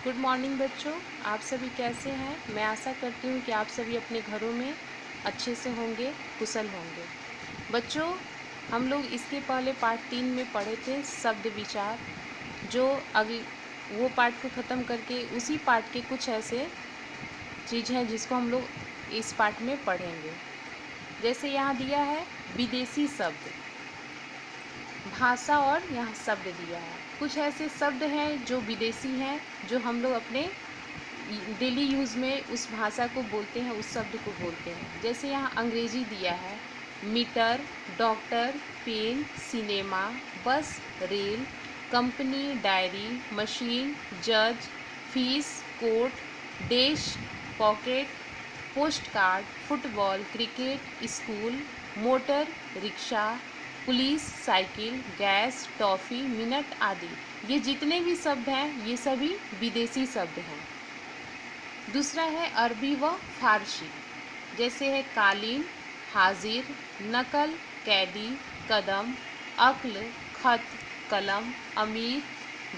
Good morning बच्चों। आप सभी कैसे हैं? मैं आशा करती हूँ कि आप सभी अपने घरों में अच्छे से होंगे, कुशल होंगे। बच्चों, हम लोग इसके पहले पार्ट 3 में पढ़े थे शब्द विचार। जो अगले वो पार्ट को ख़त्म करके उसी पार्ट के कुछ ऐसे चीज़ हैं जिसको हम लोग इस पार्ट में पढ़ेंगे। जैसे यहाँ दिया है विदेशी शब्द, भाषा, और यहाँ शब्द दिया है। कुछ ऐसे शब्द हैं जो विदेशी हैं, जो हम लोग अपने डेली यूज़ में उस भाषा को बोलते हैं, उस शब्द को बोलते हैं। जैसे यहाँ अंग्रेजी दिया है मीटर, डॉक्टर, पेन, सिनेमा, बस, रेल, कंपनी, डायरी, मशीन, जज, fees, court, dish, pocket, post card, football, cricket, school, motor, rickshaw, police, cycle, gas, toffee, minute आदि। ये जितने भी शब्द हैं ये सभी विदेशी शब्द हैं। दूसरा है अरबी व फारसी। जैसे है कालीन, हाजिर, नकल, कैदी, कदम, अक्ल, खत, कलम, अमीर,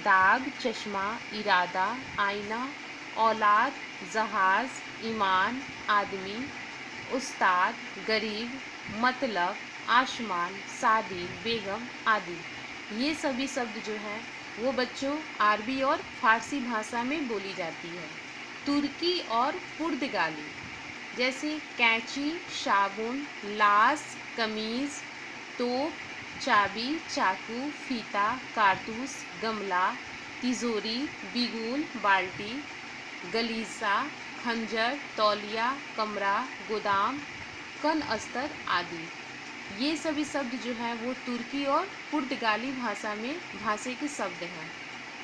दाग, चश्मा, इरादा, आईना, औलाद, जहाज, ईमान, आदमी, उस्ताद, गरीब, मतलब, आसमान, शादी, बेगम आदि। ये सभी शब्द जो हैं वो बच्चों अरबी और फारसी भाषा में बोली जाती है। तुर्की और पुर्तगाली, जैसे कैंची, साबुन, लाश, कमीज, तोप, चाबी, चाकू, फीता, कारतूस, गमला, तिजोरी, बिगुल, बाल्टी, गलीचा, खंजर, तौलिया, कमरा, गोदाम, कन अस्तर आदि। ये सभी शब्द जो हैं वो तुर्की और पुर्तगाली भाषा में भाषा के शब्द हैं,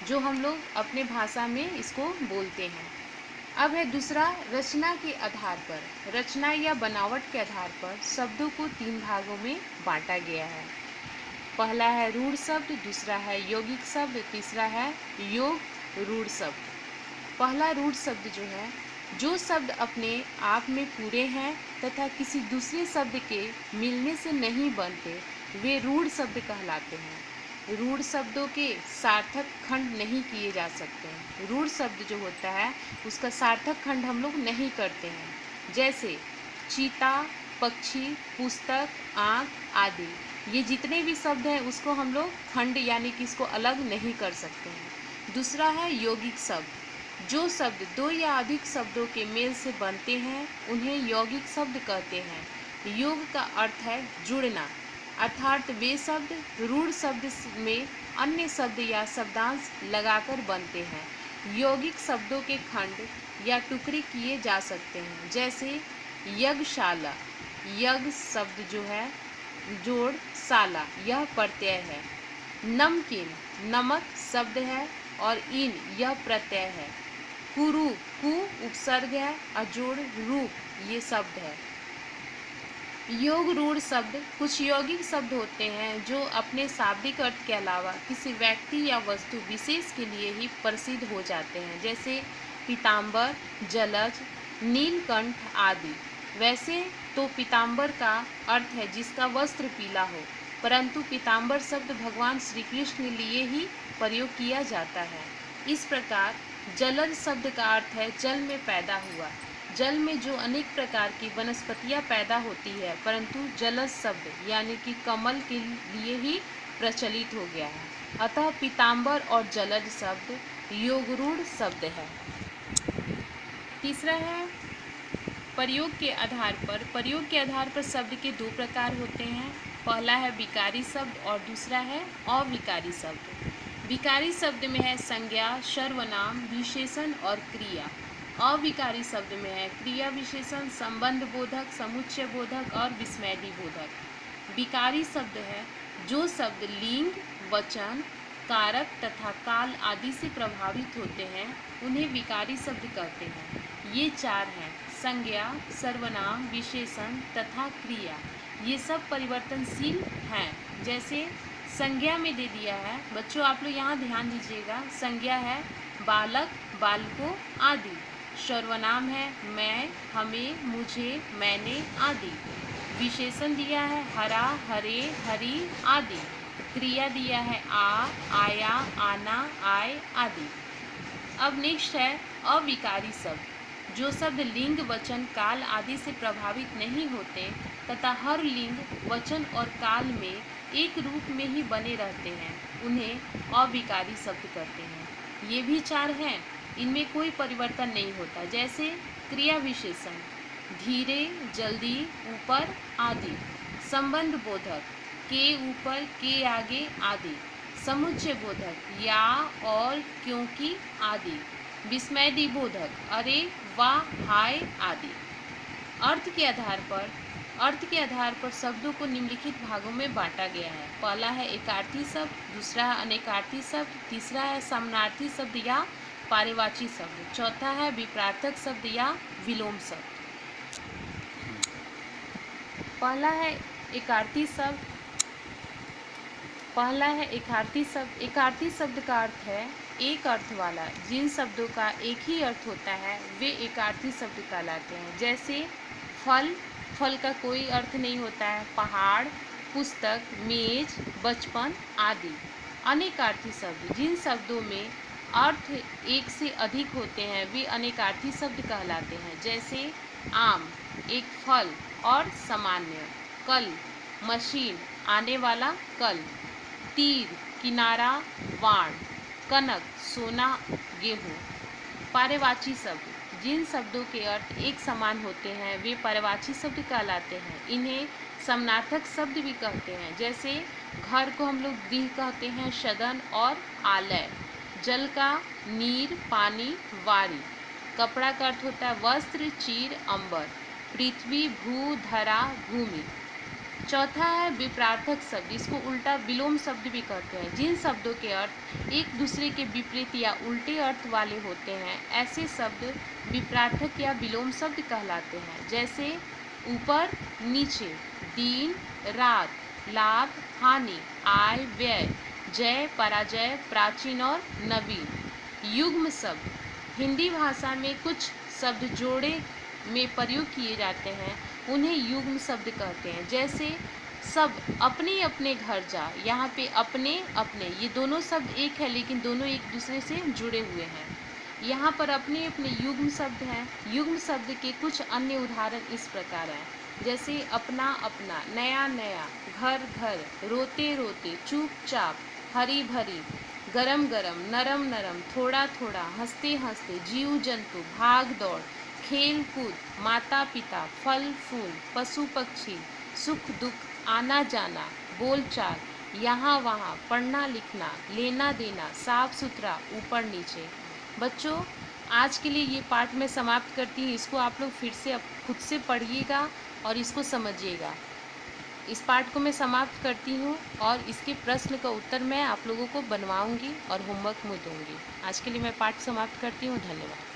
जो हम लोग अपने भाषा में इसको बोलते हैं। अब है दूसरा, रचना के आधार पर। रचना या बनावट के आधार पर शब्दों को 3 भागों में बांटा गया है। पहला है रूढ़ शब्द, दूसरा है यौगिक शब्द, तीसरा है योग रूढ़ शब्द। पहला रूढ़ शब्द जो है, जो शब्द अपने आप में पूरे हैं तथा किसी दूसरे शब्द के मिलने से नहीं बनते, वे रूढ़ शब्द कहलाते हैं। रूढ़ शब्दों के सार्थक खंड नहीं किए जा सकते। रूढ़ शब्द जो होता है उसका सार्थक खंड हम लोग नहीं करते हैं। जैसे चीता, पक्षी, पुस्तक, आँख आदि। ये जितने भी शब्द हैं उसको हम लोग खंड यानी कि इसको अलग नहीं कर सकते हैं। दूसरा है यौगिक शब्द। जो शब्द 2 या अधिक शब्दों के मेल से बनते हैं उन्हें यौगिक शब्द कहते हैं। योग का अर्थ है जुड़ना, अर्थात वे शब्द रूढ़ शब्द में अन्य शब्द या शब्दांश लगाकर बनते हैं। यौगिक शब्दों के खंड या टुकड़े किए जा सकते हैं। जैसे यज्ञशाला, यज्ञ शब्द जो है जोड़ शाला, यह प्रत्यय है। नमकीन, नमक शब्द है और इन यह प्रत्यय है। कुरु, कु उपसर्ग है और जोड़ रूप, ये शब्द है। योग रूढ़ शब्द कुछ यौगिक शब्द होते हैं जो अपने शाब्दिक अर्थ के अलावा किसी व्यक्ति या वस्तु विशेष के लिए ही प्रसिद्ध हो जाते हैं। जैसे पीताम्बर, जलज, नीलकंठ आदि। वैसे तो पीताम्बर का अर्थ है जिसका वस्त्र पीला हो, परंतु पीताम्बर शब्द भगवान श्री कृष्ण के लिए ही प्रयोग किया जाता है। इस प्रकार जलज शब्द का अर्थ है जल में पैदा हुआ। जल में जो अनेक प्रकार की वनस्पतियां पैदा होती है, परंतु जलज शब्द यानी कि कमल के लिए ही प्रचलित हो गया है। अतः पीताम्बर और जलज शब्द योगरूढ़ शब्द है। तीसरा है प्रयोग के आधार पर। प्रयोग के आधार पर शब्द के 2 प्रकार होते हैं। पहला है विकारी शब्द और दूसरा है अविकारी शब्द। विकारी शब्द में है संज्ञा, सर्वनाम, विशेषण और क्रिया। अविकारी शब्द में है क्रिया, विशेषण, संबंध बोधक, समुच्चय बोधक और विस्मयदी बोधक। विकारी शब्द है जो शब्द लिंग, वचन, कारक तथा काल आदि से प्रभावित होते हैं, उन्हें विकारी शब्द कहते हैं। ये 4 हैं: संज्ञा, सर्वनाम, विशेषण तथा क्रिया। ये सब परिवर्तनशील हैं। जैसे संज्ञा में दे दिया है बच्चों, आप लोग यहाँ ध्यान दीजिएगा। संज्ञा है बालक, बालकों आदि। सर्वनाम है मैं, हमें, मुझे, मैंने आदि। विशेषण दिया है हरा, हरे, हरी आदि। क्रिया दिया है आ, आया, आना, आए आदि। अब नेक्स्ट है अविकारी शब्द, जो शब्द लिंग, वचन, काल आदि से प्रभावित नहीं होते तथा हर लिंग, वचन और काल में एक रूप में ही बने रहते हैं, उन्हें अविकारी शब्द कहते हैं। ये भी 4 हैं, इनमें कोई परिवर्तन नहीं होता। जैसे क्रिया विशेषण धीरे, जल्दी, ऊपर आदि, संबंध बोधक के ऊपर, के आगे आदि, समुच्चय बोधक या, और, क्योंकि आदि, विस्मय बोधक अरे, वाह, हाय आदि। अर्थ के आधार पर शब्दों को निम्नलिखित भागों में बांटा गया है। पहला है एकार्थी शब्द, दूसरा है अनेकार्थी शब्द, तीसरा है समानार्थी शब्द या पारिवाची शब्द, चौथा है विपरार्थक शब्द या विलोम शब्द। पहला है एकार्थी शब्द। एकार्थी शब्द का अर्थ है एक अर्थ वाला। जिन शब्दों का एक ही अर्थ होता है वे एकार्थी शब्द कहलाते हैं। जैसे फल का कोई अर्थ नहीं होता है, पहाड़, पुस्तक, मेज, बचपन आदि। अनेकार्थी शब्द, जिन शब्दों में अर्थ एक से अधिक होते हैं वे अनेकार्थी शब्द कहलाते हैं। जैसे आम एक फल और सामान्य, कल मशीन आने वाला कल, तीर किनारा वाण, कनक सोना गेहूँ। पारिवाची शब्द, जिन शब्दों के अर्थ एक समान होते हैं वे पारिवाची शब्द कहलाते हैं। इन्हें समानार्थक शब्द भी कहते हैं। जैसे घर को हम लोग गृह कहते हैं, सदन और आलय। जल का नीर, पानी, वारी। कपड़ा का अर्थ होता है वस्त्र, चीर, अंबर। पृथ्वी, भू, धरा, भूमि। चौथा है विपरार्थक शब्द, इसको उल्टा विलोम शब्द भी कहते हैं। जिन शब्दों के अर्थ एक दूसरे के विपरीत या उल्टे अर्थ वाले होते हैं ऐसे शब्द विपरार्थक या विलोम शब्द कहलाते हैं। जैसे ऊपर नीचे, दिन रात, लाभ हानि, आय व्यय, जय पराजय, प्राचीन और नवीन। युग्म शब्द, हिंदी भाषा में कुछ शब्द जोड़े में प्रयोग किए जाते हैं उन्हें युग्म शब्द कहते हैं। जैसे सब अपने अपने घर जा, यहाँ पे अपने अपने ये दोनों शब्द एक है लेकिन दोनों एक दूसरे से जुड़े हुए हैं। यहाँ पर अपने अपने युग्म शब्द हैं। युग्म शब्द के कुछ अन्य उदाहरण इस प्रकार हैं। जैसे अपना अपना, नया नया, घर घर, रोते रोते, चुपचाप, हरी भरी, गरम गरम, नरम नरम, थोड़ा थोड़ा, हंसते हंसते, जीव जंतु, भाग दौड़, खेल कूद, माता पिता, फल फूल, पशु पक्षी, सुख दुख, आना जाना, बोलचाल, यहाँ वहाँ, पढ़ना लिखना, लेना देना, साफ सुथरा, ऊपर नीचे। बच्चों आज के लिए ये पाठ मैं समाप्त करती हूँ। इसको आप लोग फिर से खुद से पढ़िएगा और इसको समझिएगा। इस पाठ को मैं समाप्त करती हूँ और इसके प्रश्न का उत्तर मैं आप लोगों को बनवाऊँगी और होमवर्क में दूँगी। आज के लिए मैं पाठ समाप्त करती हूँ। धन्यवाद।